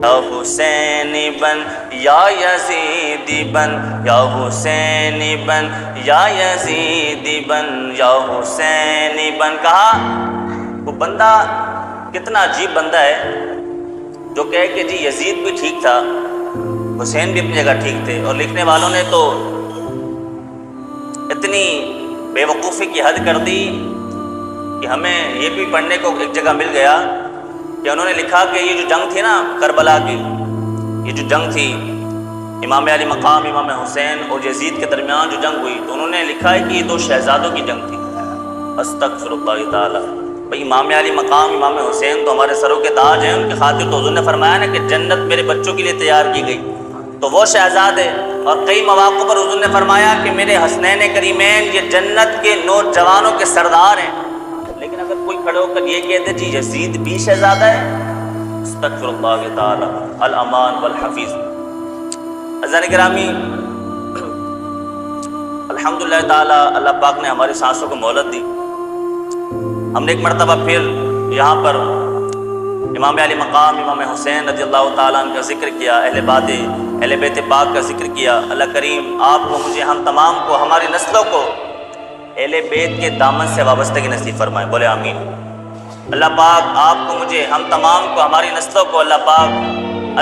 یا حسین بن یا یزید بن، یا حسین بن یا یزید بن، یا حسین بن. کہا وہ بندہ کتنا عجیب بندہ ہے جو کہے کہ جی یزید بھی ٹھیک تھا، حسین بھی اپنی جگہ ٹھیک تھے. اور لکھنے والوں نے تو اتنی بے وقوفی کی حد کر دی کہ ہمیں یہ بھی پڑھنے کو ایک جگہ مل گیا کہ انہوں نے لکھا کہ یہ جو جنگ تھی نا کربلا کی، یہ جو جنگ تھی امام علی مقام امام حسین اور یزید کے درمیان جو جنگ ہوئی، تو انہوں نے لکھا ہے کہ یہ دو شہزادوں کی جنگ تھی. استغفر اللہ تعالی. بھئی امام علی مقام امام حسین تو ہمارے سروں کے تاج ہیں، ان کی خاطر تو حضور نے فرمایا نا کہ جنت میرے بچوں کے لیے تیار کی گئی، تو وہ شہزادے. اور کئی مواقع پر حضور نے فرمایا کہ میرے حسنین کریمین یہ جنت کے نوجوانوں کے سردار ہیں. لیکن اگر کوئی کھڑے ہو کر یہ کہتے جی یزید بھی شہزادہ ہے، استغفر اللہ تعالی الامان والحفیظ. عزیزان گرامی، الحمدللہ تعالی اللہ پاک نے ہماری سانسوں کو مہلت دی. ہم نے ایک مرتبہ پھر یہاں پر امام علی مقام امام حسین رضی اللہ تعالیٰ عنہ کا ذکر کیا، اہل بیت پاک کا ذکر کیا. اللہ کریم آپ کو، مجھے، ہم تمام کو، ہماری نسلوں کو اہل بیت کے دامن سے وابستگی نصیب فرمائے. بولے آمین. اللہ پاک آپ کو، مجھے، ہم تمام کو، ہماری نسلوں کو اللہ پاک،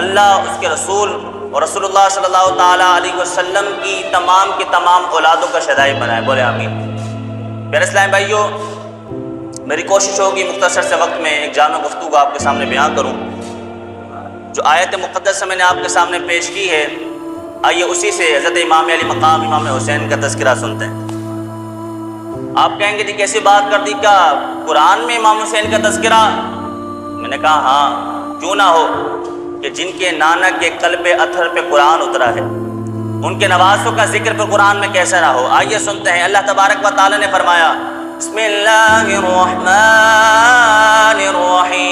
اللہ اس کے رسول اور رسول اللہ صلی اللہ تعالیٰ علیہ وسلم کی تمام اولادوں کا شہدائی بنائے. بولے آمین. پیارے اسلام بھائیو، میری کوشش ہوگی مختصر سے وقت میں ایک جامع گفتگو آپ کے سامنے بیان کروں. جو آیت مقدسہ میں نے آپ کے سامنے پیش کی ہے، آئیے اسی سے حضرت امام علی مقام امام حسین کا تذکرہ سنتے ہیں. آپ کہیں گے جی کیسی بات کر دی، کیا قرآن میں امام حسین کا تذکرہ؟ میں نے کہا ہاں، کیوں نہ ہو، کہ جن کے نانا کے قلب اطہر پہ قرآن اترا ہے، ان کے نوازوں کا ذکر پہ قرآن میں کیسا نہ ہو. آئیے سنتے ہیں. اللہ تبارک و تعالی نے فرمایا، بسم اللہ الرحمن الرحیم،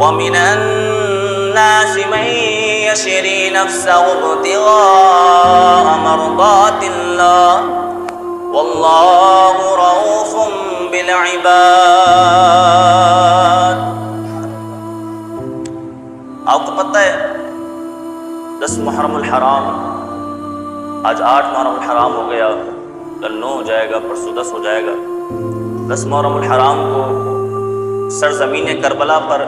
وَمِنَ النَّاسِ مَن يَشْرِي نَفْسَهُ ابْتِغَاءَ مَرْضَاتِ اللَّهِ وَاللَّهُ رَءُوفٌ بِالْعِبَادِ. آپ کو پتہ ہے 10 محرم الحرام، آج 8 محرم الحرام ہو گیا، کل 9 ہو جائے گا، پرسوں 10 ہو جائے گا. 10 محرم الحرام کو سرزمین کربلا پر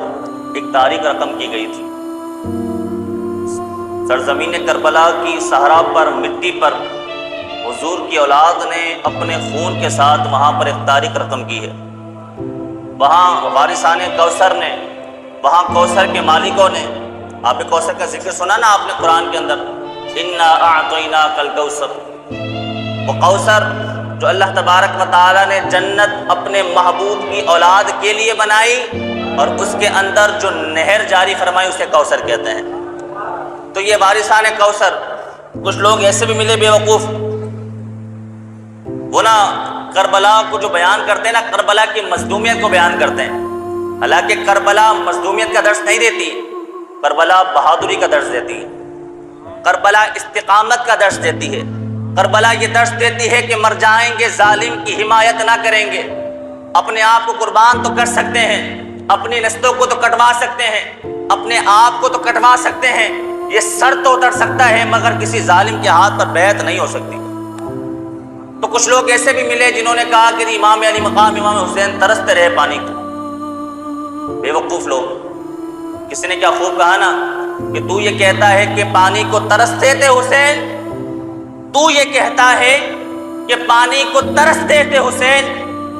ایک تاریخ رقم کی گئی تھی. سرزمین کربلا کی صحرا پر، مٹی پر حضور کی اولاد نے اپنے خون کے ساتھ وہاں پر ایک تاریخ رقم کی ہے. وہاں وارثان کوثر نے، وہاں کوثر کے مالکوں نے، آپ نے کوثر کا ذکر سنا نا آپ نے قرآن کے اندر، انا اعطیناک الکوثر. وہ کوثر جو اللہ تبارک و تعالی نے جنت اپنے محبوب کی اولاد کے لیے بنائی اور اس کے اندر جو نہر جاری فرمائی اسے کوثر کہتے ہیں. تو یہ وارثان کوثر، کچھ لوگ ایسے بھی ملے بے وقوف، وہ نا کربلا کو جو بیان کرتے ہیں نا، کربلا کی مظلومیت کو بیان کرتے ہیں. حالانکہ کربلا مظلومیت کا درس نہیں دیتی، کربلا بہادری کا درس دیتی ہے، کربلا استقامت کا درس دیتی ہے. کربلا یہ درس دیتی ہے کہ مر جائیں گے، ظالم کی حمایت نہ کریں گے. اپنے آپ کو قربان تو کر سکتے ہیں، اپنی نسلوں کو تو کٹوا سکتے ہیں، اپنے آپ کو تو کٹوا سکتے ہیں، یہ سر تو اتر سکتا ہے، مگر کسی ظالم کے ہاتھ پر بیعت نہیں ہو سکتی. تو کچھ لوگ ایسے بھی ملے جنہوں نے کہا کہ امام علی مقام امام حسین ترستے رہے پانی کو. بے وقوف لوگ. کسی نے کیا خوب کہا نا کہ تو یہ کہتا ہے کہ پانی کو ترستے تھے حسین، تو یہ کہتا ہے کہ پانی کو ترستے تھے حسین،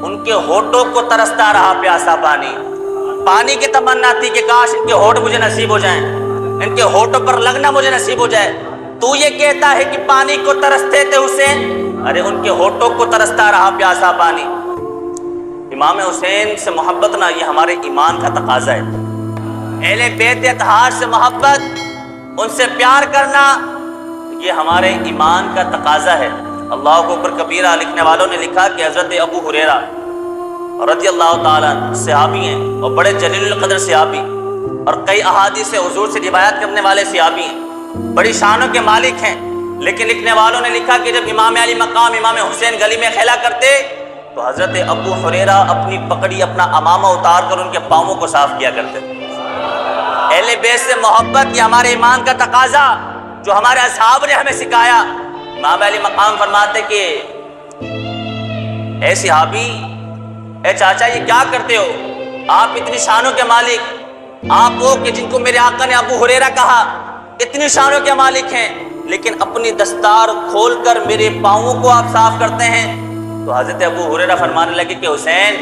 ان کے ہونٹوں کو ترستا رہا پیاسا پانی. پانی کی تمنا تھی کہ کاش ان کے ہونٹ مجھے نصیب ہو جائیں، ان کے ہونٹوں پر لگنا مجھے نصیب ہو جائے. تو یہ کہتا ہے کہ پانی کو ترستے تھے حسین، ارے ان کے ہونٹوں کو ترستا رہا پیاسا پانی. امام حسین سے محبت نہ، یہ ہمارے ایمان کا تقاضا ہے. اہل بیت اطہار سے محبت، ان سے پیار کرنا، یہ ہمارے ایمان کا تقاضا ہے. اللہ اکبر کبیرہ. لکھنے والوں نے لکھا کہ حضرت ابو ہریرہ رضی اللہ تعالیٰ صحابی ہیں اور بڑے جلیل القدر صحابی، اور کئی احادیث حضور سے روایت کرنے والے صحابی ہیں، بڑی شانوں کے مالک ہیں. لیکن لکھنے والوں نے لکھا کہ جب امام علی مقام امام حسین گلی میں کھیلا کرتے تو حضرت ابو ہریرہ اپنی پگڑی اپنا امامہ اتار کر ان کے پاؤں کو صاف کیا کرتے تھے۔ اہل بیت سے محبت یہ ہمارے ایمان کا تقاضا جو ہمارے اصحاب نے ہمیں سکھایا۔ امام علی مقام فرماتے کہ اے صحابی، اے چاچا، یہ کیا کرتے ہو؟ آپ اتنی شانوں کے مالک، آپ وہ کہ جن کو میرے آقا نے ابو ہریرہ کہا اتنی شانوں کے مالک ہیں، لیکن اپنی دستار کھول کر میرے پاؤں کو آپ صاف کرتے ہیں۔ تو حضرت ابو ہریرہ فرمانے لگے کہ حسین،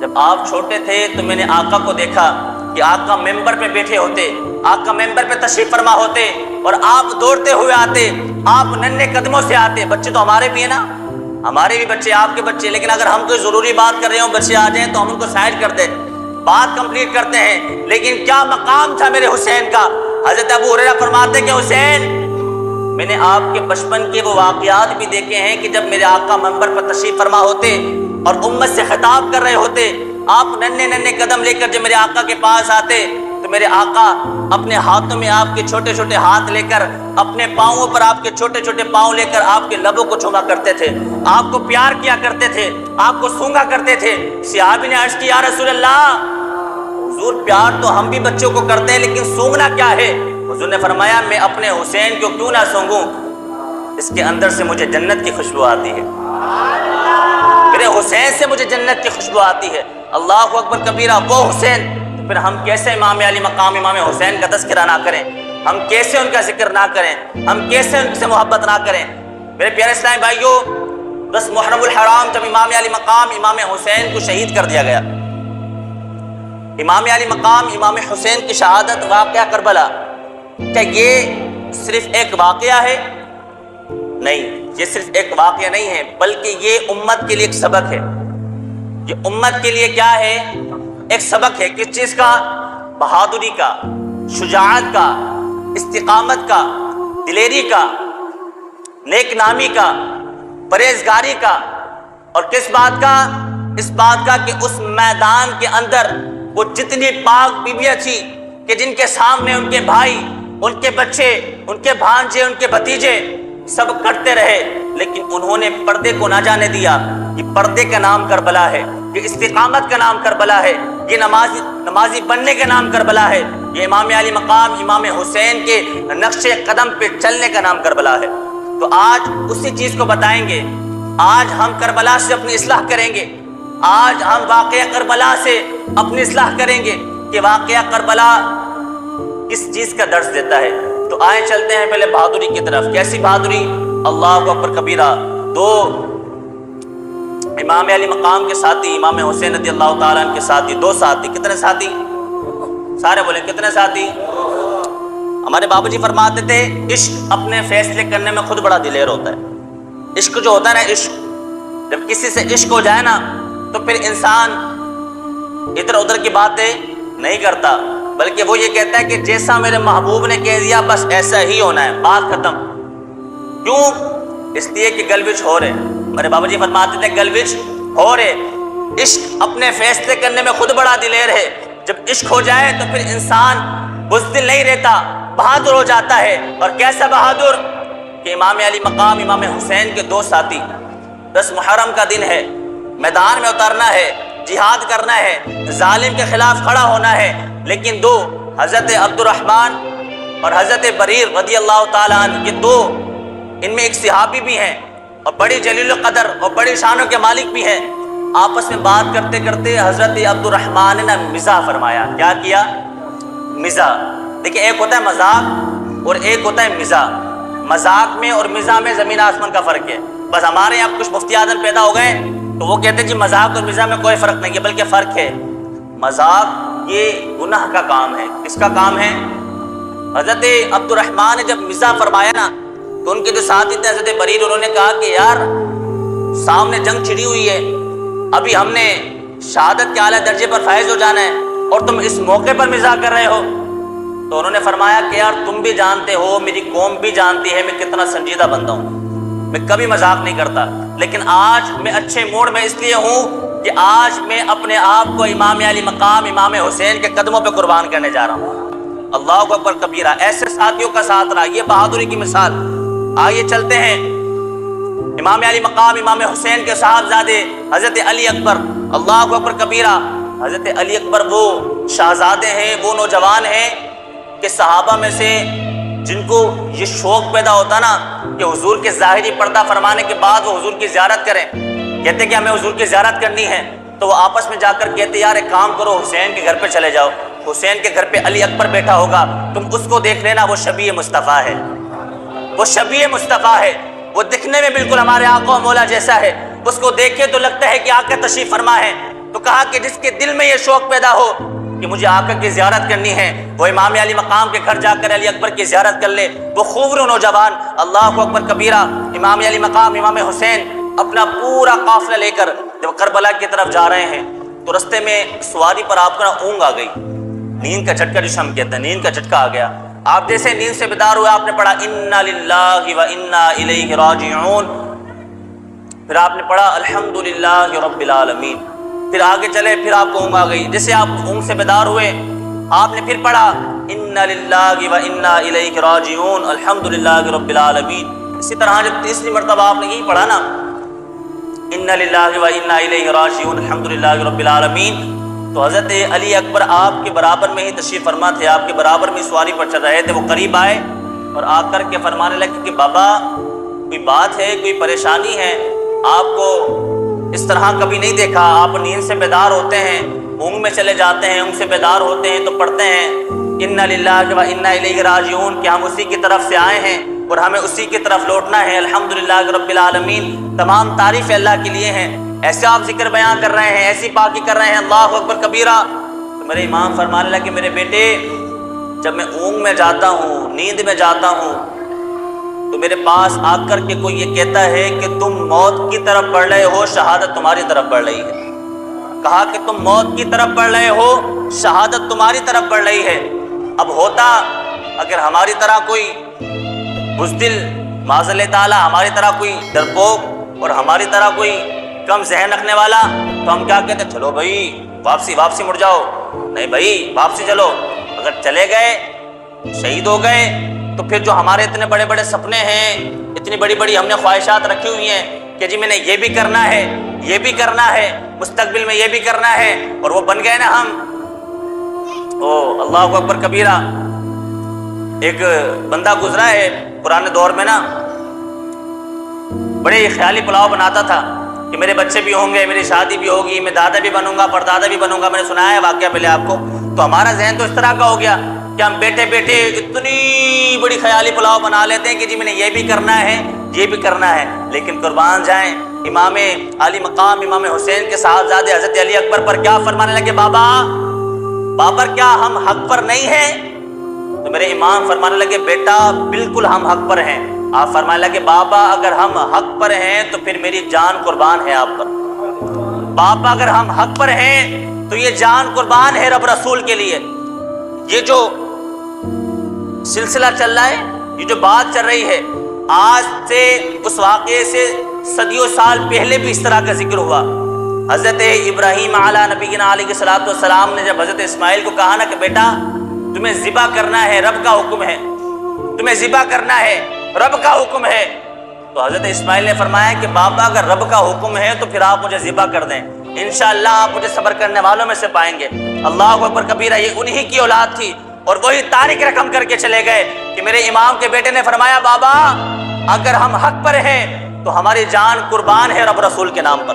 جب آپ چھوٹے تھے تو میں نے آقا کو دیکھا کہ آقا ممبر پہ بیٹھے ہوتے، آقا ممبر پہ تشریف فرما ہوتے اور آپ دوڑتے ہوئے آتے، آپ ننھے قدموں سے آتے۔ بچے تو ہمارے بھی ہیں نا، ہمارے بھی بچے، آپ کے بچے، لیکن اگر ہم کوئی ضروری بات کر رہے ہوں، بچے آ جائیں تو ہم ان کو سائڈ کر دیں، بات کمپلیٹ کرتے ہیں۔ لیکن کیا مقام تھا میرے حسین کا۔ حضرت ابو ہریرہ فرماتے کہ حسین، میں نے آپ کے بچپن کے وہ واقعات بھی دیکھے ہیں کہ جب میرے آقا منبر پر تشریف فرما ہوتے اور امت سے خطاب کر رہے ہوتے، آپ ننھے ننھے قدم لے کر جب میرے آقا کے پاس آتے تو میرے آقا اپنے ہاتھوں میں آپ کے چھوٹے چھوٹے ہاتھ لے کر، اپنے پاؤں پر آپ کے چھوٹے چھوٹے پاؤں لے کر آپ کے لبوں کو چوما کرتے تھے، آپ کو پیار کیا کرتے تھے، آپ کو سونگا کرتے تھے۔ صحابی نے عرض کیا، یا رسول اللہ، حضور پیار تو ہم بھی بچوں کو کرتے ہیں، لیکن سونگنا کیا ہے؟ حضور نے فرمایا، میں اپنے حسین کو کیوں نہ سونگوں، اس کے اندر سے مجھے جنت کی خوشبو آتی ہے، میرے حسین سے مجھے جنت کی خوشبو آتی ہے۔ اللہ اکبر کبیرہ، وہ حسین، تو پھر ہم کیسے امام علی مقام امام حسین کا تذکرہ نہ کریں، ہم کیسے ان کا ذکر نہ کریں، ہم کیسے ان سے محبت نہ کریں۔ میرے پیارے اسلامی بھائیوں، 10 محرم الحرام جب امام علی مقام امام حسین کو شہید کر دیا گیا، امام علی مقام امام حسین کی شہادت، واقعہ کربلا، کیا یہ صرف ایک واقعہ ہے؟ نہیں، یہ صرف ایک واقعہ نہیں ہے، بلکہ یہ امت کے لیے ایک سبق ہے۔ یہ امت کے لیے کیا ہے؟ ایک سبق ہے۔ کس چیز کا؟ بہادری کا، شجاعت کا، استقامت کا، دلیری کا، نیک نامی کا، پرہیزگاری کا، اور کس بات کا؟ اس بات کا کہ اس میدان کے اندر وہ جتنی پاک بیویاں تھی کہ جن کے سامنے ان کے بھائی، ان کے بچے، ان کے بھانجے، ان کے بھتیجے سب کرتے رہے، لیکن انہوں نے پردے کو نہ جانے دیا۔ یہ پردے کا نام کربلا ہے، یہ استقامت کا نام کربلا ہے، یہ نمازی بننے کا نام کربلا ہے، یہ امام علی مقام امام حسین کے نقش قدم پہ چلنے کا نام کربلا ہے۔ تو آج اسی چیز کو بتائیں گے، آج ہم کربلا سے اپنی اصلاح کریں گے، آج ہم واقعہ کربلا سے اپنی اصلاح کریں گے کہ واقعہ کربلا کس چیز کا درس دیتا ہے۔ تو آئیں چلتے ہیں پہلے بہادری کی طرف۔ کیسی بہادری؟ اللہ اکبر کبیرہ۔ دو امام علی مقام کے ساتھی، امام حسین رضی اللہ تعالیٰ عنہ کے ساتھی، 2 ساتھی، کتنے ساتھی؟ سارے بولیں کتنے ساتھی؟ ہمارے بابا جی فرماتے تھے، عشق اپنے فیصلے کرنے میں خود بڑا دلیر ہوتا ہے۔ عشق جو ہوتا ہے نا، عشق جب کسی سے عشق ہو جائے نا تو پھر انسان ادھر ادھر کی باتیں نہیں کرتا، بلکہ وہ یہ کہتا ہے کہ جیسا میرے محبوب نے کہہ دیا بس ایسا ہی ہونا ہے، بات ختم۔ کیوں؟ اس لیے کہ گلوچ ہو رہے، ہمارے بابا جی فرماتے تھے گلوچ ہو رہے۔ عشق اپنے فیصلے کرنے میں خود بڑا دلیر ہے۔ جب عشق ہو جائے تو پھر انسان بزدل نہیں رہتا، بہادر ہو جاتا ہے۔ اور کیسا بہادر؟ کہ امام علی مقام امام حسین کے 2 ساتھی، 10 محرم کا دن ہے، میدان میں اترنا ہے، جہاد کرنا ہے، ظالم کے خلاف کھڑا ہونا ہے، لیکن 2 حضرت عبد الرحمن اور حضرت بریر رضی اللہ تعالیٰ عنہ، یہ 2 ان میں ایک صحابی بھی ہیں اور بڑی جلیل القدر اور بڑی شانوں کے مالک بھی ہیں۔ آپس میں بات کرتے کرتے حضرت عبد الرحمن نے مزاح فرمایا۔ کیا کیا؟ مزاح۔ دیکھیں، ایک ہوتا ہے مذاق اور ایک ہوتا ہے مزاح۔ مذاق میں اور مزاح میں زمین آسمان کا فرق ہے۔ بس ہمارے یہاں کچھ مفتی اعظم پیدا ہو گئے تو وہ کہتے ہیں جی مذاق اور مزاح میں کوئی فرق نہیں ہے، بلکہ فرق ہے۔ مذاق یہ گناہ کا کام ہے۔ کس کا کام ہے؟ حضرت عبد الرحمن نے جب مزاح فرمایا نا تو ان کے جو ساتھی تھے حضرت بریر، انہوں نے کہا کہ یار سامنے جنگ چھڑی ہوئی ہے، ابھی ہم نے شہادت کے اعلیٰ درجے پر فائز ہو جانا ہے اور تم اس موقع پر مزاح کر رہے ہو۔ تو انہوں نے فرمایا کہ یار تم بھی جانتے ہو، میری قوم بھی جانتی ہے میں کتنا سنجیدہ بندہ ہوں، میں کبھی مذاق نہیں کرتا، لیکن آج میں اچھے موڈ میں اس لیے ہوں کہ آج میں اپنے آپ کو امام علی مقام امام حسین کے قدموں پہ قربان کرنے جا رہا ہوں۔ اللہ اکبر کبیرہ۔ ایسے ساتھیوں کا ساتھ رہا، یہ بہادری کی مثال۔ آئیے چلتے ہیں امام علی مقام امام حسین کے صاحبزادے حضرت علی اکبر، اللہ اکبر کبیرہ، حضرت علی اکبر وہ شہزادے ہیں، وہ نوجوان ہیں کہ صحابہ میں سے جن کو یہ شوق پیدا ہوتا نا کہ حضور کے ظاہری پردہ فرمانے کے بعد وہ حضور کی زیارت کریں، کہتے کہ ہمیں حضور کی زیارت کرنی ہے، تو وہ آپس میں جا کر کہتے یار ایک کام کرو، حسین کے گھر پہ چلے جاؤ، حسین کے گھر پہ علی اکبر بیٹھا ہوگا، تم اس کو دیکھ لینا، وہ شبیہ مصطفیٰ ہے، وہ شبیہ مصطفیٰ ہے، وہ دکھنے میں بالکل ہمارے آقا و مولا جیسا ہے، اس کو دیکھے تو لگتا ہے کہ آقا تشریف فرما ہے۔ تو کہا کہ جس کے دل میں یہ شوق پیدا ہو کہ مجھے آقا کی زیارت کرنی ہے، وہ امام علی مقام کے گھر جا کر علی اکبر کی زیارت کر لے۔ وہ خوبرو نوجوان، اللہ اکبر کبیرہ، امام علی مقام امام حسین اپنا پورا قافلہ لے کر جب کربلا کی طرف جا رہے ہیں تو رستے میں سواری پر آپ کو نا اونگ آ گئی، نیند کا جھٹکا جسے ہم کہتے ہیں، نیند کا جھٹکا آ گیا۔ آپ جیسے نیند سے بیدار ہوئے آپ نے پڑھا انا للہ و انا الیہ راجعون، پھر آپ نے پڑھا الحمدللہ رب العالمین، پھر آگے چلے، پھر آپ کو اونگ آ گئی، جیسے آپ اونگ سے بیدار ہوئے آپ نے پھر پڑھا انا للہ و انا الیہ راجعون الحمدللہ رب العالمین۔ اسی طرح جب تیسری مرتبہ آپ نے یہی پڑھا نا انا للہ و انا الیہ راجعون الحمدللہ رب العالمین، تو حضرت علی اکبر آپ کے برابر میں ہی تشریف فرما تھے، آپ کے برابر میں سواری پر چل رہے تھے۔ وہ قریب آئے اور آ کر کے فرمانے لگے کہ بابا کوئی بات ہے، کوئی پریشانی ہے؟ آپ کو اس طرح کبھی نہیں دیکھا، آپ نیند سے بیدار ہوتے ہیں، اونگ میں چلے جاتے ہیں، اونگ سے بیدار ہوتے ہیں تو پڑھتے ہیں انا للہ و انا الیہ راجعون کہ ہم اسی کی طرف سے آئے ہیں اور ہمیں اسی کی طرف لوٹنا ہے، الحمدللہ رب العالمین، تمام تعریف اللہ کے لیے ہیں۔ ایسے آپ ذکر بیان کر رہے ہیں، ایسی پاکی کر رہے ہیں، اللہ اکبر کبیرہ۔ تو میرے امام فرمانے لگے میرے بیٹے جب میں اونگ میں جاتا ہوں، نیند میں جاتا ہوں تو میرے پاس آ کر کے کوئی یہ کہتا ہے کہ تم موت کی طرف بڑھ رہے ہو، شہادت تمہاری طرف بڑھ رہی ہے۔ کہا کہ تم موت کی طرف بڑھ رہے ہو، شہادت تمہاری طرف بڑھ رہی ہے۔ اب ہوتا اگر ہماری طرح کوئی بزدل، معاذ اللہ تعالیٰ ہماری طرح کوئی ڈرپوک اور ہماری طرح کوئی کم ذہن رکھنے والا، تو ہم کیا کہتے چلو بھائی واپسی مڑ جاؤ، نہیں بھائی واپسی چلو۔ اگر چلے گئے شہید ہو گئے تو پھر جو ہمارے اتنے بڑے بڑے سپنے ہیں، اتنی بڑی بڑی ہم نے خواہشات رکھی ہوئی ہیں کہ جی میں نے یہ بھی کرنا ہے، یہ بھی کرنا ہے، مستقبل میں یہ بھی کرنا ہے، اور وہ بن گئے نا ہم۔ اللہ اکبر کبیرہ۔ ایک بندہ گزرا ہے پرانے دور میں نا، بڑے خیالی پلاؤ بناتا تھا کہ میرے بچے بھی ہوں گے، میری شادی بھی ہوگی، میں دادا بھی بنوں گا، پردادا بھی بنوں گا۔ میں نے سنایا ہے واقعہ پہلے آپ کو، تو ہمارا ذہن تو اس طرح کا ہو گیا کہ ہم بیٹھے بیٹھے اتنی بڑی خیالی پلاؤ بنا لیتے ہیں کہ جی میں نے یہ بھی کرنا ہے، یہ بھی کرنا ہے۔ لیکن قربان جائیں امام علی مقام امام حسین کے صاحبزادے حضرت علی اکبر پر کیا فرمانے لگے، بابر کیا ہم حق پر نہیں ہیں؟ تو میرے امام فرمانے لگے بیٹا بالکل ہم حق پر ہیں۔ آپ فرمانے لگے بابا اگر ہم حق پر ہیں تو پھر میری جان قربان ہے آپ پر۔ بابا اگر ہم حق پر ہیں تو یہ جان قربان ہے رب رسول کے لیے۔ یہ جو سلسلہ چل رہا ہے، یہ جو بات چل رہی ہے، آج سے اس واقعے سے صدیوں سال پہلے بھی اس طرح کا ذکر ہوا۔ حضرت ابراہیم علیہ نبینا علیہ الصلوۃ والسلام نے جب حضرت اسماعیل کو کہا نا کہ بیٹا تمہیں ذبح کرنا ہے، رب کا حکم ہے، تمہیں ذبح کرنا ہے، رب کا حکم ہے، تو حضرت اسماعیل نے فرمایا کہ بابا اگر رب کا حکم ہے تو پھر آپ مجھے ذبح کر دیں، انشاءاللہ آپ مجھے صبر کرنے والوں میں سے پائیں گے۔ اللہ اکبر کبیرہ۔ یہ انہی کی اولاد تھی اور وہی تاریخ رقم کر کے چلے گئے کہ میرے امام کے بیٹے نے فرمایا بابا اگر ہم حق پر ہیں تو ہماری جان قربان ہے رب رسول کے نام پر۔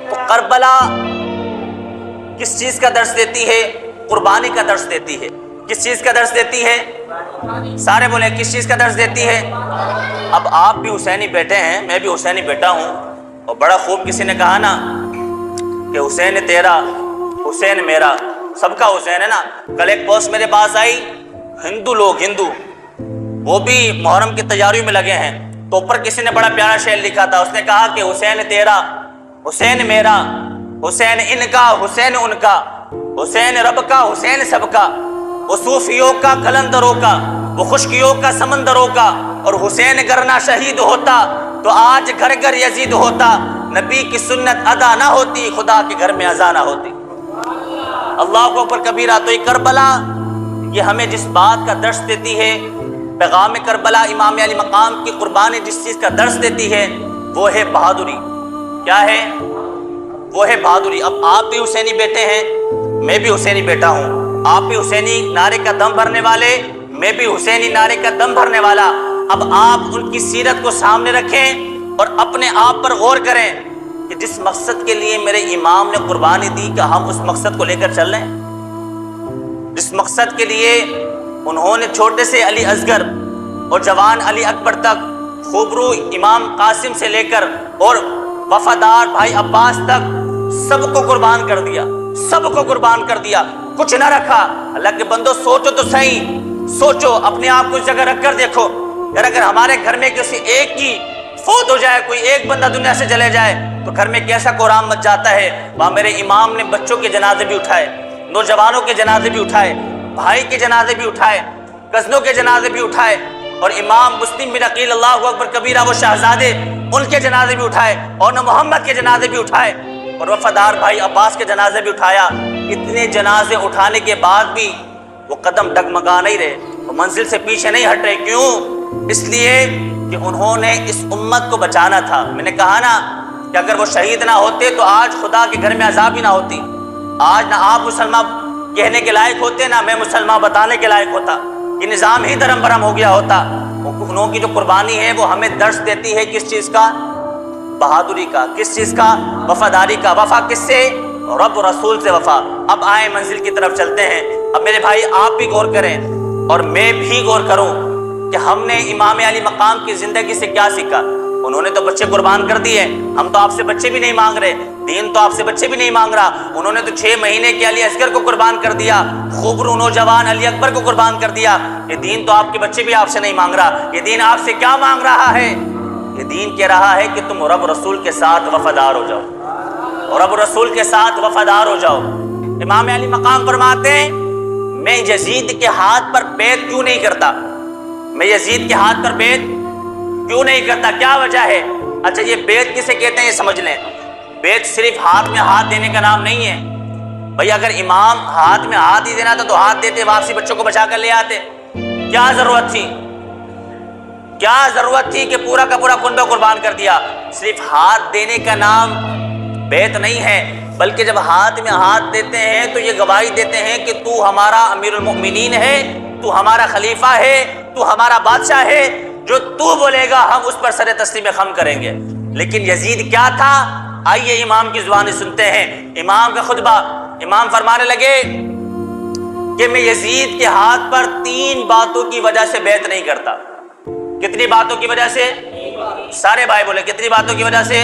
تو کربلا کس چیز کا درس دیتی ہے؟ قربانی کا درس دیتی ہے۔ کس چیز کا درس دیتی ہے؟ سارے بولیں کس چیز کا درس دیتی ہے؟ اب آپ بھی حسینی بیٹے ہیں، میں بھی حسینی بیٹا ہوں، اور بڑا خوب کسی نے کہا نا کہ حسین تیرا حسین میرا، سب کا حسین ہے نا۔ کل ایک پوسٹ میرے پاس آئی، ہندو وہ بھی محرم کی تیاریوں میں لگے ہیں، تو اوپر کسی نے بڑا پیارا شعر لکھا تھا، اس نے کہا کہ حسین تیرا حسین میرا، حسین ان کا حسین ان کا، حسین رب کا حسین سب کا، وہ صوفیوں کا قلندروں کا، وہ خشکیوں کا سمندروں کا، اور حسین گر نہ شہید ہوتا تو آج گھر گھر یزید ہوتا، نبی کی سنت ادا نہ ہوتی خدا کے گھر میں اذان نہ ہوتی۔ اللہ کو اوپر کبیرہ۔ تو یہ کربلا یہ ہمیں جس بات کا درس دیتی ہے پیغام کربلا امام علی مقام کی قربانی جس چیز کا درس دیتی ہے وہ ہے بہادری. کیا ہے؟ وہ ہے بہادری. اب آپ بھی حسینی بیٹے ہیں، میں بھی حسینی بیٹا ہوں. آپ بھی حسینی نعرے کا دم بھرنے والے، میں بھی حسینی نعرے کا دم بھرنے والا. اب آپ ان کی سیرت کو سامنے رکھیں اور اپنے آپ پر غور کریں کہ جس مقصد کے لیے میرے امام نے قربانی دی، کہ ہم اس مقصد کو لے کر چل رہے ہیں؟ جس مقصد کے لیے انہوں نے چھوٹے سے علی اصغر اور جوان علی اکبر تک، خوبرو امام قاسم سے لے کر اور وفادار بھائی عباس تک سب کو قربان کر دیا، سب کو قربان کر دیا، کچھ نہ رکھا. اللہ کے بندو سوچو تو صحیح، سوچو، اپنے آپ کو اس جگہ رکھ کر دیکھو. یار اگر ہمارے گھر میں کسی ایک کی فوت ہو جائے، کوئی ایک بندہ دنیا سے چلے جائے، تو گھر میں کیسا قرآن مچ جاتا ہے. وہاں میرے امام نے بچوں کے جنازے بھی اٹھائے، نوجوانوں کے جنازے بھی اٹھائے، بھائی کے جنازے بھی اٹھائے، کزنوں کے جنازے بھی اٹھائے، اور امام مسلم بن عقیل اللہ اکبر کبیرہ وہ شہزادے ان کے جنازے بھی اٹھائے، اور نہ محمد کے جنازے بھی اٹھائے، اور وفادار بھائی عباس کے جنازے بھی اٹھایا. اتنے جنازے اٹھانے کے بعد بھی وہ قدم ڈگمگا نہیں رہے، وہ منزل سے پیچھے نہیں ہٹ رہے. کیوں؟ اس لیے کہ انہوں نے اس امت کو بچانا تھا. میں نے کہا نا کہ اگر وہ شہید نہ ہوتے تو آج خدا کے گھر میں عذاب ہی نہ ہوتی. آج نہ آپ مسلمان کہنے کے لائق ہوتے، نہ میں مسلمان بتانے کے لائق ہوتا. یہ نظام ہی درم برم ہو گیا ہوتا. انہوں کی جو قربانی ہے وہ ہمیں درس دیتی ہے کس چیز کا؟ بہادری کا. کس چیز کا؟ وفاداری کا. وفا کس سے؟ رب رسول سے وفا. اب آئیں منزل کی طرف چلتے ہیں. اب میرے بھائی آپ بھی غور کریں اور میں بھی غور کروں کہ ہم نے امام علی مقام کی زندگی سے کیا سیکھا. انہوں نے تو بچے قربان کر دیے، ہم تو آپ سے بچے بھی نہیں مانگ رہے، دین تو آپ سے بچے بھی نہیں مانگ رہا. انہوں نے تو 6 مہینے کے علی اصغر کو قربان کر دیا، خوبرو نوجوان علی اکبر کو قربان کر دیا. یہ دین تو آپ کے بچے بھی آپ سے نہیں مانگ رہا. یہ دین آپ سے کیا مانگ رہا ہے؟ یہ دین کہہ رہا ہے کہ تم رب رسول کے ساتھ وفادار ہو جاؤ، اور رب رسول کے ساتھ وفادار ہو جاؤ. امام علی مقام فرماتے ہیں میں یزید کے ہاتھ پر بیعت کیوں نہیں کرتا؟ میں یزید کے ہاتھ پر بیعت کیوں نہیں کرتا؟ کیا وجہ ہے؟ اچھا یہ بیعت کسے کہتے ہیں یہ سمجھ لیں. بیعت صرف ہاتھ میں ہاتھ دینے کا نام نہیں ہے. بھئی اگر امام ہاتھ میں ہاتھ ہی دینا تھا تو ہاتھ دیتے، واپسی بچوں کو بچا کر لے آتے. کیا ضرورت تھی؟ کیا ضرورت تھی کہ پورا کا پورا کنبہ قربان کر دیا؟ صرف ہاتھ دینے کا نام بیعت نہیں ہے، بلکہ جب ہاتھ میں ہاتھ دیتے ہیں تو یہ گواہی دیتے ہیں کہ تو ہمارا امیر المؤمنین ہے، تو ہمارا خلیفہ ہے، تو ہمارا بادشاہ ہے، جو تو بولے گا ہم اس پر سر تسلیم خم کریں گے. لیکن یزید کیا تھا؟ آئیے امام کی زبانی سنتے ہیں، امام کا خطبہ. امام فرمانے لگے کہ میں یزید کے ہاتھ پر 3 باتوں کی وجہ سے بیعت نہیں کرتا. کتنی باتوں کی وجہ سے؟ سارے بھائی بولے کتنی باتوں کی وجہ سے؟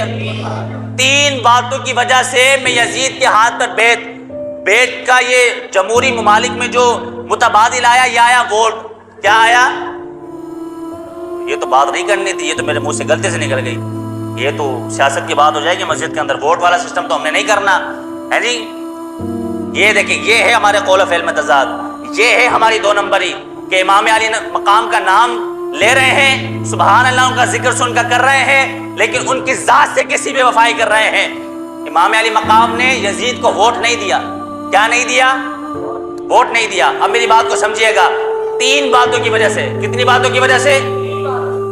3 باتوں کی وجہ سے میں یزید کے ہاتھ پر بیعت کا یہ جمہوری ممالک میں جو متبادل آیا، یہ آیا ووٹ. کیا آیا؟ یہ تو بات نہیں کرنی تھی، یہ تو میرے منہ سے غلطی سے نکل گئی. یہ تو سیاست کی بات ہو جائے گی، مسجد کے اندر ووٹ والا سسٹم تو ہم نے نہیں کرنا ہے جی. یہ دیکھیں، یہ ہے ہمارے قول و فعل میں تضاد. یہ ہے ہماری 2 نمبری کہ امام علی مقام کا نام لے رہے ہیں، سبحان اللہ ان کا ذکر سن کر کر رہے ہیں، لیکن ان کی ذات سے کسی بے وفائی کر رہے ہیں. امام علی مقام نے یزید کو ووٹ نہیں دیا. کیا نہیں دیا؟ ووٹ نہیں دیا. اب میری بات کو سمجھیے گا، 3 باتوں کی وجہ سے. کتنی باتوں کی وجہ سے؟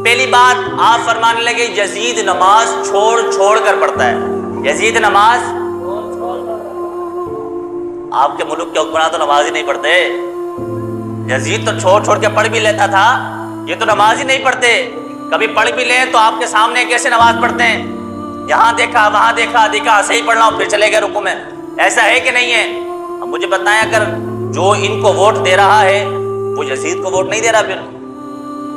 پہلی بات آپ فرمانے لگے یزید نماز چھوڑ کر پڑھتا ہے. یزید نماز، آپ کے ملک کے حکمران تو نماز ہی نہیں پڑھتے. یزید تو چھوڑ کے پڑھ بھی لیتا تھا، یہ تو نماز ہی نہیں پڑھتے. کبھی پڑھ بھی لیں تو آپ کے سامنے کیسے نماز پڑھتے ہیں؟ یہاں دیکھا وہاں دیکھا صحیح پڑھ رہا ہوں پھر چلے گئے رکوع میں. ایسا ہے کہ نہیں ہے؟ اب مجھے بتائیں، اگر جو ان کو ووٹ دے رہا ہے وہ یزید کو ووٹ نہیں دے رہا، پھر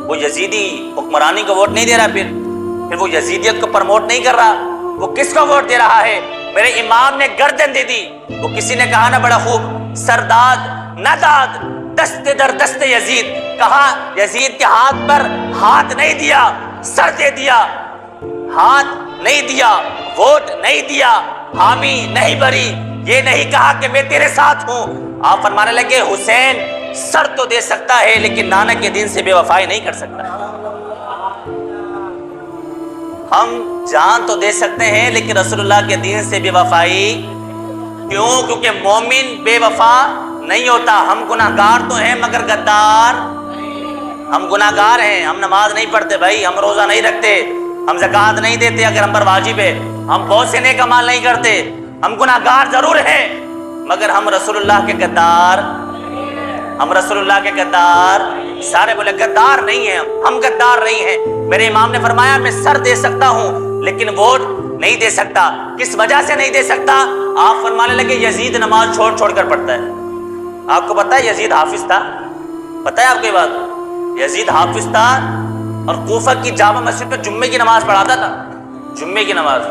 وہ یزیدی حکمرانی کو ووٹ نہیں دے رہا، پھر وہ یزیدیت کو پرموٹ نہیں کر رہا، وہ کس کو ووٹ دے رہا ہے؟ میرے امام نے گردن دے دی. وہ کسی نے کہا نا بڑا خوب، سرداد نہ داد دست در دست یزید. کہا یزید کے ہاتھ پر ہاتھ نہیں دیا، سر دے دیا. ہاتھ نہیں دیا، ووٹ نہیں دیا، حامی نہیں بری. یہ نہیں کہا کہ میں تیرے ساتھ ہوں. آپ فرمانے لگے حسین سر تو دے سکتا ہے لیکن نانا کے دین سے بے وفائی نہیں کر سکتا. ہم جان تو دے سکتے ہیں لیکن رسول اللہ کے دین سے بے وفائی کیوں؟ کیونکہ مومن بے وفا نہیں ہوتا. ہم گناہگار تو ہیں مگر غدار. ہم گناہگار ہیں، ہم نماز نہیں پڑھتے بھائی، ہم روزہ نہیں رکھتے، ہم زکوٰۃ نہیں دیتے اگر ہم پر واجب ہے، ہم بہت سے نیک اعمال نہیں کرتے، ہم گناہگار ضرور ہیں، مگر ہم رسول اللہ کے غدار، ہم رسول اللہ کے غدار، سارے بولے غدار نہیں ہیں، ہم غدار نہیں ہیں۔ میرے امام نے فرمایا میں سر دے سکتا ہوں لیکن ووٹ نہیں دے سکتا۔ کس وجہ سے نہیں دے سکتا؟ آپ فرمانے لگے یزید نماز چھوڑ چھوڑ کر پڑھتا ہے۔ آپ کو پتہ ہے یزید حافظ تھا؟ پتہ ہے آپ کو یہ بات؟ یزید حافظ تھا اور کوفہ کی جامع مسجد میں جمعے کی نماز پڑھاتا تھا، جمعے کی نماز،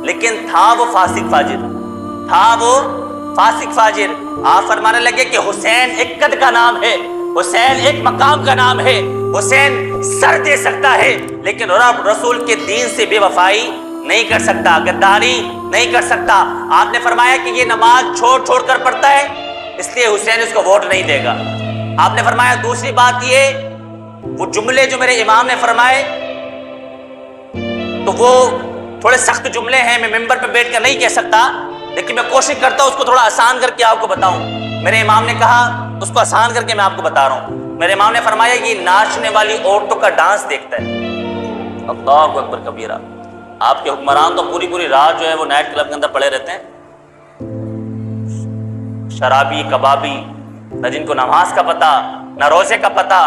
لیکن تھا وہ فاسق فاجر، تھا وہ فاسق فاجر۔ آپ فرمانے لگے کہ حسین ایک قد کا نام ہے، حسین ایک مقام کا نام ہے، حسین سر دے سکتا ہے لیکن رب رسول کے دین سے بے وفائی نہیں کر سکتا، غداری نہیں کر سکتا۔ آپ نے فرمایا کہ یہ نماز چھوڑ چھوڑ کر پڑھتا ہے اس لیے حسین اس کو ووٹ نہیں دے گا۔ آپ نے فرمایا دوسری بات یہ، وہ جملے جو میرے امام نے فرمائے تو وہ تھوڑے سخت جملے ہیں، میں ممبر پہ بیٹھ کر نہیں کہہ سکتا، لیکن میں کوشش کرتا ہوں اس کو تھوڑا آسان کر کے آپ کو بتاؤں۔ میرے امام نے کہا اس کو آسان کر کے میں آپ کو بتا رہا ہوں۔ میرے امام نے فرمایا یہ ناچنے والی عورتوں کا ڈانس دیکھتا ہے۔ اللہ اکبر کبیرہ۔ آپ کے حکمران تو پوری پوری رات جو ہے وہ نائٹ کلب کے اندر پڑے رہتے ہیں، شرابی کبابی، نہ جن کو نماز کا پتہ، نہ روزے کا پتہ،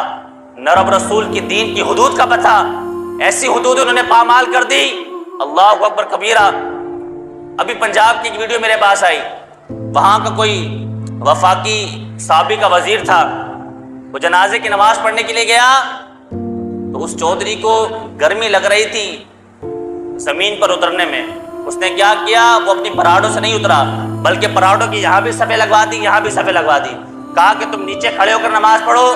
نہ رب رسول کی دین کی حدود کا پتہ، ایسی حدود انہوں نے پامال کر دی۔ اللہ اکبر کبیرہ۔ ابھی پنجاب کی ایک ویڈیو میرے پاس آئی، وہاں کا کوئی وفاقی سابق کا وزیر تھا، وہ جنازے کی نماز پڑھنے کے لیے گیا تو اس چودھری کو گرمی لگ رہی تھی زمین پر اترنے میں۔ اس نے کیا کیا، وہ اپنی پراڑوں سے نہیں اترا بلکہ پراڑوں کی یہاں بھی صفیں لگوا دی، یہاں بھی صفیں لگوا دی، کہا کہ تم نیچے کھڑے ہو کر نماز پڑھو،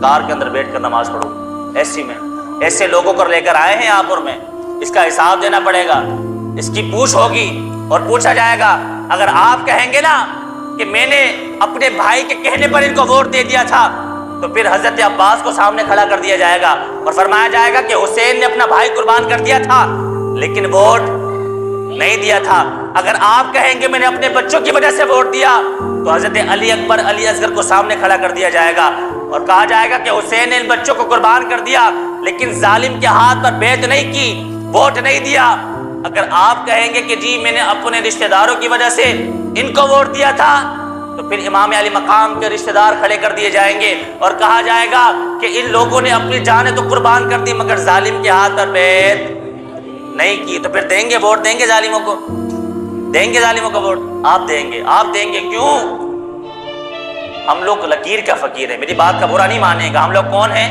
کار کے اندر بیٹھ کر نماز پڑھو۔ ایسی میں ایسے لوگوں کو لے کر آئے ہیں یہاں پر، میں اس کا حساب دینا پڑے گا، اس کی پوچھ ہوگی اور پوچھا جائے گا۔ اگر آپ کہیں گے نا کہ میں نے اپنے بھائی کے کہنے پر ان کو ووٹ دے دیا تھا تو پھر حضرت عباس کو سامنے کھڑا کر دیا جائے گا اور فرمایا جائے گا کہ حسین نے اپنا بھائی قربان کر دیا تھا لیکن ووٹ نہیں دیا تھا۔ اگر آپ کہیں گے میں نے اپنے بچوں کی وجہ سے ووٹ دیا تو حضرت علی اکبر علی اصغر کو سامنے کھڑا کر دیا جائے گا اور کہا جائے گا کہ حسین نے ان بچوں کو قربان کر دیا لیکن ظالم کے ہاتھ پر بیعت نہیں کی، ووٹ نہیں دیا۔ اگر آپ کہیں گے کہ جی میں نے اپنے رشتہ داروں کی وجہ سے ان کو ووٹ دیا تھا تو پھر امام علی مقام کے رشتہ دار کھڑے کر دیے جائیں گے اور کہا جائے گا کہ ان لوگوں نے اپنی جانیں تو قربان کر دی مگر ظالم کے ہاتھ پر بیعت نہیں کی، تو پھر دیں گے ووٹ، دیں گے ظالموں کو، دیں گے ظالموں کو ووٹ؟ آپ دیں گے، آپ دیں گے، کیوں؟ ہم لوگ لکیر کا فقیر ہیں، میری بات کا برا نہیں مانے گا۔ ہم لوگ کون ہیں؟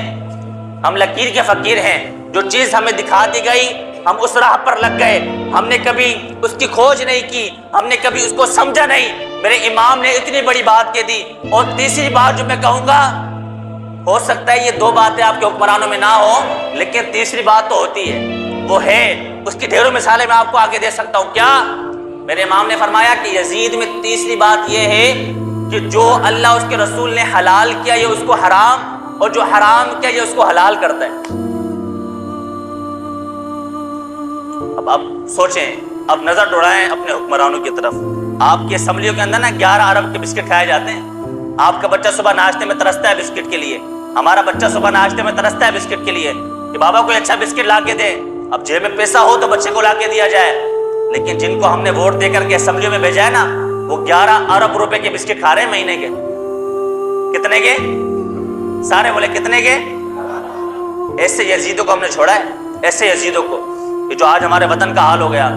ہم لکیر کے فقیر ہیں۔ جو چیز ہمیں دکھا دی گئی ہم اس راہ پر لگ گئے، ہم نے کبھی اس کی کھوج نہیں کی، ہم نے کبھی اس کو سمجھا نہیں۔ میرے امام نے اتنی بڑی بات کہہ دی۔ اور تیسری بات جو میں کہوں گا، ہو سکتا ہے یہ دو باتیں آپ کے حکمرانوں میں نہ ہوں لیکن تیسری بات تو ہوتی ہے، وہ ہے، اس کی ڈھیروں مثالیں میں آپ کو آگے دے سکتا ہوں۔ کیا؟ میرے امام نے فرمایا کہ یزید میں تیسری بات یہ ہے کہ جو اللہ اس کے رسول نے حلال کیا یہ اس کو حرام، اور جو حرام کیا یہ اس کو حلال کرتا ہے۔ اب آپ سوچیں، اب نظر دوڑائیں اپنے حکمرانوں کی طرف۔ آپ کی اسمبلیوں کے اندر نا 11 ارب کے بسکٹ کھائے جاتے ہیں۔ آپ کا بچہ صبح ناشتے میں ترستا ہے بسکٹ کے لیے، ہمارا بچہ صبح ناشتے میں ترستا ہے بسکٹ کے لیے کہ بابا کوئی اچھا بسکٹ لا کے دے۔ اب جیب میں پیسہ ہو تو بچے کو لا کے دیا جائے، لیکن جن کو ہم نے ووٹ دے کر کے اسمبلیوں میں بھیجا ہے نا وہ 11 ارب روپے کے بسکٹ کھا رہے ہیں مہینے کے۔ کتنے کے؟ سارے بولے کتنے کے؟ ایسے یزیدوں کو ہم نے چھوڑا ہے، ایسے یزیدوں کو کہ جو آج ہمارے وطن کا حال ہو گیا۔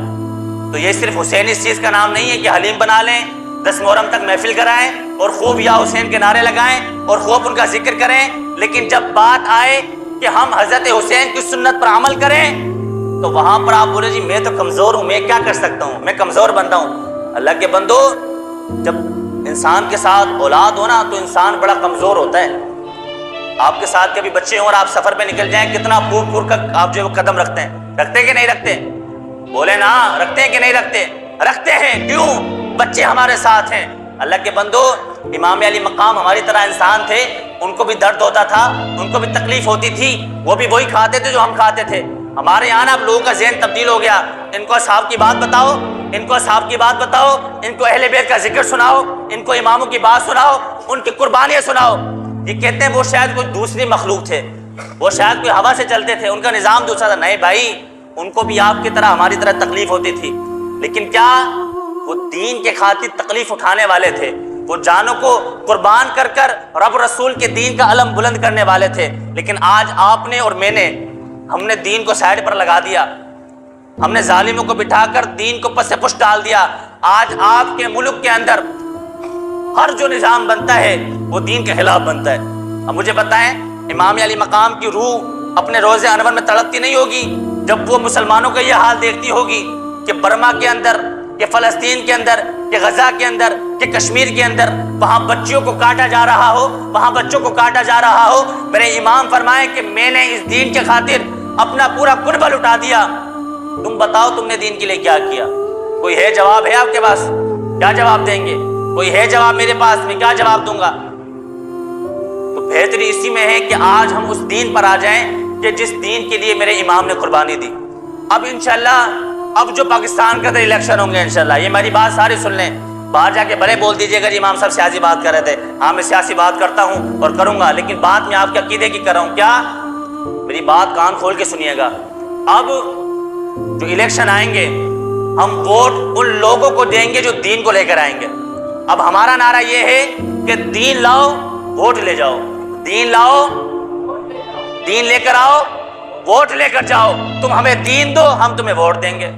تو یہ صرف حسین اس چیز کا نام نہیں ہے کہ حلیم بنا لیں، 10 محرم تک محفل کرائیں اور خوب یا حسین کے نعرے لگائیں اور خوب ان کا ذکر کریں، لیکن جب بات آئے کہ ہم حضرت حسین کی سنت پر عمل کریں تو وہاں پر آپ بولے جی میں تو کمزور ہوں، میں کیا کر سکتا ہوں، میں کمزور بندہ ہوں۔ اللہ کے بندو، جب انسان کے ساتھ اولاد ہو نا تو انسان بڑا کمزور ہوتا ہے۔ آپ کے ساتھ کبھی بچے ہوں اور آپ سفر پہ نکل جائیں، کتنا پھور پھور کر آپ جو قدم رکھتے ہیں، رکھتے کہ نہیں رکھتے؟ بولے نا، رکھتے ہیں کہ نہیں رکھتے؟ رکھتے ہیں۔ کیوں؟ بچے ہمارے ساتھ ہیں۔ اللہ کے بندو، امام علی مقام ہماری طرح انسان تھے، ان کو بھی درد ہوتا تھا، ان کو بھی تکلیف ہوتی تھی، وہ بھی وہی کھاتے تھے جو ہم کھاتے تھے۔ ہمارے یہاں اب لوگوں کا ذہن تبدیل ہو گیا، ان کو اصحاب کی بات بتاؤ، ان کو اصحاب کی بات بتاؤ، ان کو اہل بیت کا ذکر سناؤ، ان کو اماموں کی بات سناؤ، ان کی قربانیاں سناؤ۔ یہ کہتے ہیں وہ شاید کوئی دوسری مخلوق تھے، وہ شاید کوئی ہوا سے چلتے تھے، ان کا نظام دوسرا تھا۔ نہیں بھائی، ان کو بھی آپ کی طرح ہماری طرح تکلیف ہوتی تھی، لیکن کیا وہ دین کے خاطر تکلیف اٹھانے والے تھے، وہ جانوں کو قربان کر کر رب رسول کے دین کا علم بلند کرنے والے تھے۔ لیکن آج آپ نے اور میں نے، ہم نے دین کو سائڈ پر لگا دیا، ہم نے ظالموں کو بٹھا کر دین کو پس پش ڈال دیا۔ آج آپ کے ملک کے اندر ہر جو نظام بنتا ہے وہ دین کے خلاف بنتا ہے۔ اب مجھے بتائیں، امام علی مقام کی روح اپنے روز انور میں تڑپتی نہیں ہوگی جب وہ مسلمانوں کا یہ حال دیکھتی ہوگی کہ برما کے اندر، کہ فلسطین کے اندر، کہ غزہ کے اندر، کہ کشمیر کے اندر وہاں بچیوں کو کاٹا جا رہا ہو، وہاں بچوں کو کاٹا جا رہا ہو۔ میرے امام فرمائے کہ میں نے اس دین کے خاطر اپنا پورا قربہ لٹا دیا۔ تم بتاؤ تم نے دین کے لیے کیا کیا؟ کوئی ہے جواب ہے آپ کے پاس؟ کیا جواب دیں گے؟ کوئی ہے جواب میرے پاس؟ میں کیا جواب دوں گا؟ تو بہتری اسی میں ہے کہ آج ہم اس دین پر آ جائیں کہ جس دین کے لیے میرے امام نے قربانی دی۔ اب انشاءاللہ اب جو پاکستان کے اندر الیکشن ہوں گے انشاءاللہ، یہ میری بات سارے سن لیں، باہر جا کے بڑے بول دیجئے گا جی امام صاحب سیاسی بات کر رہے تھے۔ ہاں میں سیاسی بات کرتا ہوں اور کروں گا، لیکن بات میں آپ کے عقیدے کی کر رہا ہوں۔ کیا؟ میری بات کان کھول کے سنیے گا۔ اب جو الیکشن آئیں گے ہم ووٹ ان لوگوں کو دیں گے جو دین کو لے کر آئیں گے۔ اب ہمارا نعرہ یہ ہے کہ دین لاؤ ووٹ لے جاؤ، دین لاؤ دین لے کر آؤ ووٹ لے کر جاؤ۔ تم ہمیں دین دو، ہم تمہیں ووٹ دیں گے۔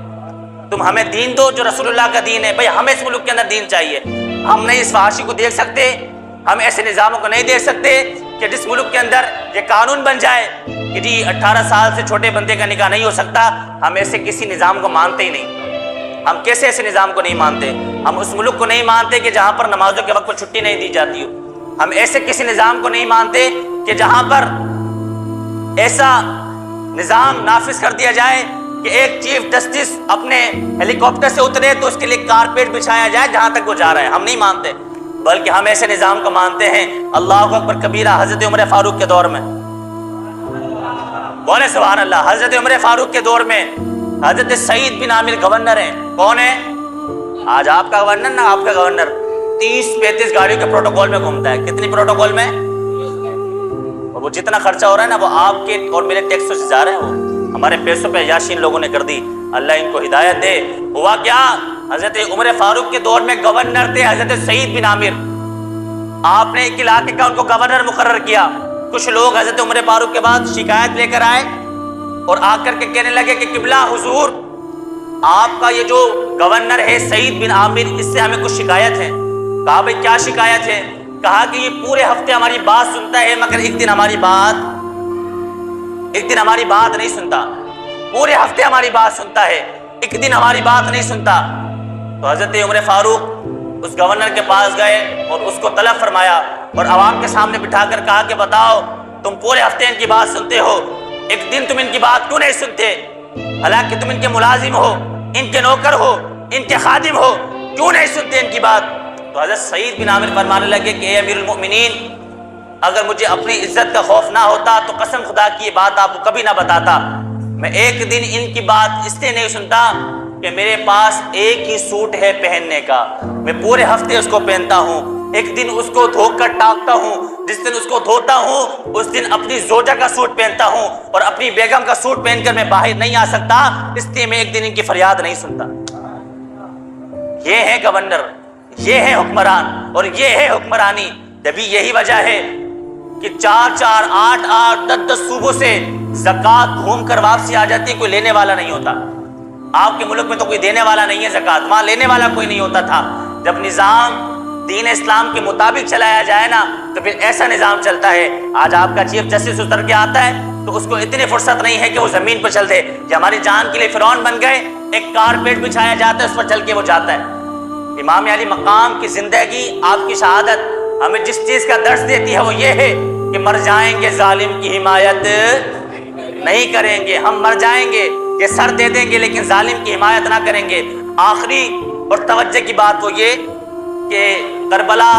تم ہمیں دین دو جو رسول اللہ کا دین ہے۔ بھئی ہمیں اس ملک کے اندر دین چاہیے۔ ہم نہیں اس فحاشی کو دیکھ سکتے، ہم ایسے نظاموں کو نہیں دیکھ سکتے کہ جس ملک کے اندر یہ قانون بن جائے کہ جی 18 سال سے چھوٹے بندے کا نکاح نہیں ہو سکتا۔ ہم ایسے کسی نظام کو مانتے ہی نہیں۔ ہم کیسے ایسے نظام کو نہیں مانتے؟ ہم اس ملک کو نہیں مانتے کہ جہاں پر نمازوں کے وقت کو چھٹی نہیں دی جاتی ہو۔ ہم ایسے کسی نظام کو نہیں مانتے کہ جہاں پر ایسا نظام نافذ کر دیا جائے کہ ایک چیف جسٹس اپنے ہیلی کاپٹر سے اترے تو اس کے لیے کارپیٹ بچھایا جائے جہاں تک وہ جا رہا ہے۔ ہم نہیں مانتے، بلکہ ہم ایسے نظام کو مانتے ہیں۔ اللہ اکبر کبیرہ، حضرت عمر فاروق کے دور میں، بولے سبحان اللہ، حضرت عمر فاروق کے دور میں حضرت سعید بن عامر گورنر ہیں۔ کون ہے آج آپ کا گورنر؟ نہ آپ کا گورنر 30-35 گاڑیوں کے پروٹوکول میں گھومتا ہے۔ کتنی پروٹوکول میں؟ اور وہ جتنا خرچہ ہو رہا ہے نا وہ آپ کے اور میرے ٹیکسوں سے جا رہے ہیں، وہ ہمارے پیسوں پہ عیاشی ان لوگوں نے کر دی۔ اللہ ان کو ہدایت دے۔ ہوا کیا؟ حضرت عمر فاروق کے دور میں گورنر تھے حضرت سعید بن عامر۔ آپ نے ایک علاقے کا ان کو گورنر مقرر کیا۔ کچھ لوگ حضرت عمر فاروق کے بعد شکایت لے کر آئے اور آ کر کے کہنے لگے کہ قبلہ حضور، آپ کا یہ جو گورنر ہے سعید بن عامر، اس سے ہمیں کچھ شکایت ہے۔ کہا بھئی کیا شکایت ہے؟ کہا کہ یہ پورے ہفتے ہماری بات سنتا ہے مگر ایک دن ہماری بات نہیں سنتا۔ پورے ہفتے ہماری بات سنتا ہے، ایک دن ہماری بات نہیں سنتا۔ تو حضرت عمر فاروق اس گورنر کے پاس گئے اور اس کو طلب فرمایا اور عوام کے سامنے بٹھا کر کہا کہ بتاؤ تم پورے ہفتے ان کی بات سنتے ہو، ایک دن تم ان کی بات کیوں نہیں سنتے؟ حالانکہ تم ان کے ملازم ہو، ان کے نوکر ہو، ان کے خادم ہو، کیوں نہیں سنتے ان کی بات؟ تو حضرت سعید بن عامر فرمانے لگے کہ اے امیر المؤمنین، اگر مجھے اپنی عزت کا خوف نہ ہوتا تو قسم خدا کی یہ بات آپ کو کبھی نہ بتاتا۔ میں ایک دن ان کی بات اس لیے نہیں سنتا کہ میرے پاس ایک ہی سوٹ ہے پہننے کا، میں پورے ہفتے اس کو پہنتا ہوں، ایک دن اس کو دھو کر ٹانگتا ہوں، جس دن اس کو دھوتا ہوں اس دن اپنی زوجہ کا سوٹ پہنتا ہوں اور اپنی بیگم کا سوٹ پہن کر میں باہر نہیں آ سکتا، اس لیے میں ایک دن ان کی فریاد نہیں سنتا۔ یہ ہے گورنر، یہ ہے حکمران اور یہ ہے حکمرانی۔ جبھی یہی وجہ ہے کہ 4-4, 8-8, 10-10 صوبوں سے زکوٰۃ گھوم کر واپسی آ جاتی، کوئی لینے والا نہیں ہوتا۔ آپ کے ملک میں تو کوئی دینے والا نہیں ہے زکوٰۃ، وہاں لینے والا کوئی نہیں ہوتا تھا۔ جب نظام دین اسلام کے مطابق چلایا جائے نا تو پھر ایسا نظام چلتا ہے۔ آج آپ کا چیف جسٹس اتر کے آتا ہے تو اس کو اتنی فرصت نہیں ہے کہ وہ زمین پر چل دے، کہ ہماری جان کے لیے فرعون بن گئے، ایک کارپیٹ بچھایا جاتا ہے اس پر چل کے وہ جاتا ہے۔ امام علی مقام کی زندگی، آپ کی شہادت ہمیں جس چیز کا درس دیتی ہے وہ یہ ہے کہ مر جائیں گے ظالم کی حمایت نہیں کریں گے، ہم مر جائیں گے یہ سر دے دیں گے لیکن ظالم کی حمایت نہ کریں گے۔ آخری اور توجہ کی بات وہ یہ کہ کربلا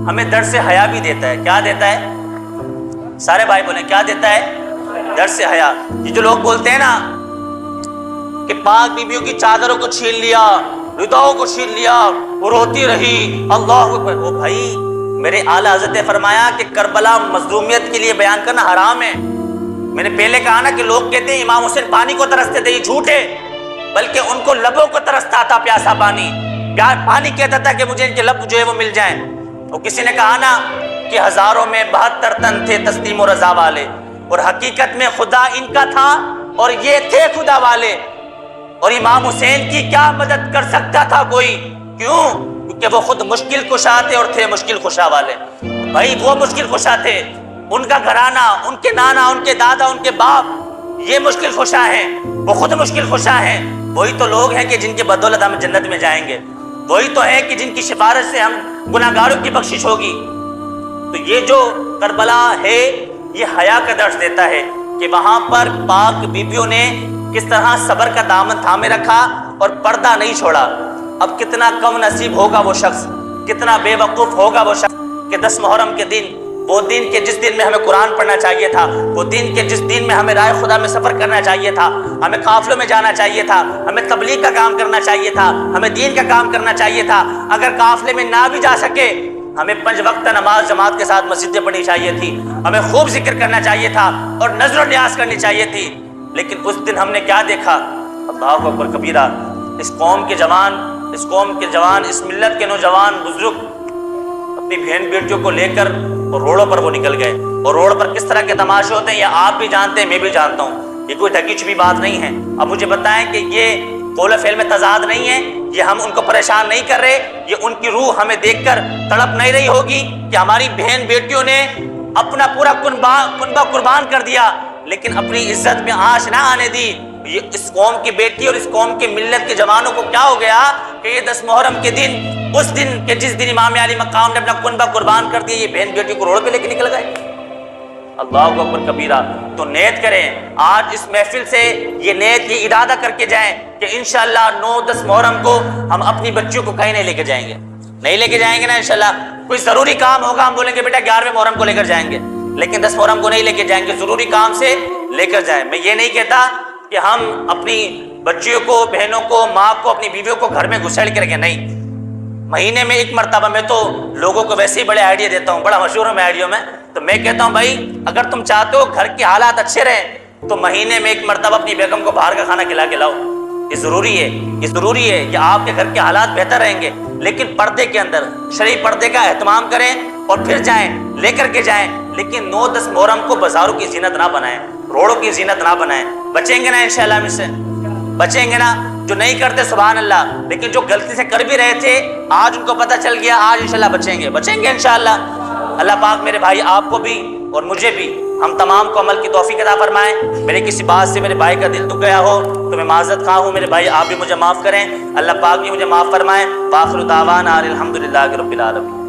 ہمیں درس حیا بھی دیتا ہے۔ کیا دیتا ہے؟ سارے بھائی بولیں کیا دیتا ہے؟ درس حیا۔ یہ جو لوگ بولتے ہیں نا کہ پاک بیویوں کی چادروں کو چھین لیا، رداؤں کو چھین لیا، وہ روتی رہی، اللہ اکبر، وہ بھائی میرے اعلیٰ حضرت نے فرمایا کہ کربلا مظلومیت کے لیے بیان کرنا حرام ہے۔ میں نے پہلے کہا نا کہ لوگ کہتے ہیں امام حسین پانی کو ترستے تھے، یہ جھوٹ ہے، بلکہ ان کو لبوں کو ترستا تھا پیاسا پانی، پانی کہتا تھا کہ مجھے ان کے لب جو ہے وہ مل جائیں۔ اور کسی نے کہا نا کہ ہزاروں میں 72 تن تھے تسلیم و رضا والے، اور حقیقت میں خدا ان کا تھا اور یہ تھے خدا والے، اور امام حسین کی کیا مدد کر سکتا تھا کوئی؟ کیوں؟ کیونکہ وہ خود مشکل کشا تھے اور تھے مشکل کشا والے۔ بھائی وہ مشکل کشا تھے، ان کا گھرانہ، ان کے نانا، ان کے دادا، ان کے باپ یہ مشکل کشا ہیں، وہ خود مشکل کشا ہیں۔ وہی تو لوگ ہیں کہ جن کے بدولت ہم جنت میں جائیں گے، وہی تو ہے کہ جن کی سفارش سے ہم گناہگاروں کی بخشش ہوگی۔ تو یہ جو کربلا ہے یہ حیا کا درس دیتا ہے کہ وہاں پر پاک بیبیوں نے کس طرح صبر کا دامن تھامے رکھا اور پردہ نہیں چھوڑا۔ اب کتنا کم نصیب ہوگا وہ شخص، کتنا بے وقوف ہوگا وہ شخص کہ 10 محرم کے دن، وہ دن کے جس دن میں ہمیں قرآن پڑھنا چاہیے تھا، وہ دن کے جس دن میں ہمیں رائے خدا میں سفر کرنا چاہیے تھا، ہمیں قافلوں میں جانا چاہیے تھا، ہمیں تبلیغ کا کام کرنا چاہیے تھا، ہمیں دین کا کام کرنا چاہیے تھا۔ اگر قافلے میں نہ بھی جا سکے، ہمیں 5 وقت نماز جماعت کے ساتھ مسجد میں پڑھنی چاہیے تھی، ہمیں خوب ذکر کرنا چاہیے تھا اور نظر و نیاز کرنی چاہیے تھی۔ لیکن اس دن ہم نے کیا دیکھا؟ اللہ اکبر کبیرہ، اس قوم کے جوان، اس ملت کے نوجوان بزرگ اپنی بہن بیٹیوں کو لے کر روڈوں پر وہ نکل گئے، اور روڈ پر کس طرح کے تماشے ہوتے ہیں یہ آپ بھی جانتے ہیں، میں بھی جانتا ہوں، یہ کوئی ڈھکی چھپی بات نہیں ہے۔ اب مجھے بتائیں کہ یہ قول و فعل میں تضاد نہیں ہے، یہ ہم ان کو پریشان نہیں کر رہے، یہ ان کی روح ہمیں دیکھ کر تڑپ نہیں رہی ہوگی کہ ہماری بہن بیٹیوں نے اپنا پورا کنبہ قربان کر دیا لیکن اپنی عزت میں آنچ نہ آنے دی۔ یہ اس قوم کی بیٹی اور اس قوم کے ملت کے جوانوں کو کیا ہو گیا کہ یہ 10 محرم کے دن، اس دن کہ جس دن امام علی مقام نے اپنا کنبہ قربان کر دیا، یہ بہن بیٹی کو روڈ پہ لے کے نکل گئے۔ اللہ اکبر کبیرہ۔ تو نیت کریں آج اس محفل سے، یہ نیت یہ ارادہ کر کے جائیں کہ انشاءاللہ 9-10 محرم کو ہم اپنی بچیوں کو کہیں نہیں لے کے جائیں گے، نہیں لے کے جائیں گے نا انشاءاللہ۔ کوئی ضروری کام ہوگا ہم بولیں گے بیٹا 11ویں محرم کو لے کر جائیں گے، لیکن 10 محرم کو نہیں لے کے جائیں گے، ضروری کام سے لے کر جائیں۔ میں یہ نہیں کہتا کہ ہم اپنی بچیوں کو، بہنوں کو، ماں کو، اپنی بیویوں کو گھر میں گھسیڑ کے رکھیں، نہیں، مہینے میں 1 مرتبہ۔ میں تو لوگوں کو ویسے ہی بڑے آئیڈیا دیتا ہوں، بڑا مشہور ہوں میں آئیڈیا میں، تو میں کہتا ہوں بھائی اگر تم چاہتے ہو گھر کے حالات اچھے رہیں تو مہینے میں 1 مرتبہ اپنی بیگم کو باہر کا کھانا کھلا کے لاؤ، یہ ضروری ہے، یہ ضروری ہے کہ آپ کے گھر کے حالات بہتر رہیں گے، لیکن پردے کے اندر شرعی پردے کا اہتمام کریں اور پھر جائیں، لے کر کے جائیں، لیکن 9-10 محرم کو بازاروں کی زینت نہ بنائیں، روڈوں کی زینت نہ بنائیں۔ بچیں گے نا انشاءاللہ ہم اس سے؟ بچیں گے نا؟ جو نہیں کرتے سبحان اللہ، لیکن جو غلطی سے کر بھی رہے تھے آج ان کو پتہ چل گیا، آج انشاءاللہ بچیں گے انشاءاللہ۔ اللہ پاک میرے بھائی آپ کو بھی اور مجھے بھی، ہم تمام کو عمل کی توفیق عطا فرمائے۔ میرے کسی بات سے میرے بھائی کا دل دکھ گیا ہو تو میں معذرت خواہ ہوں، میرے بھائی آپ بھی مجھے معاف کریں، اللہ پاک بھی مجھے معاف فرمائے۔ وآخر دعوانا الحمدللہ رب العالمین۔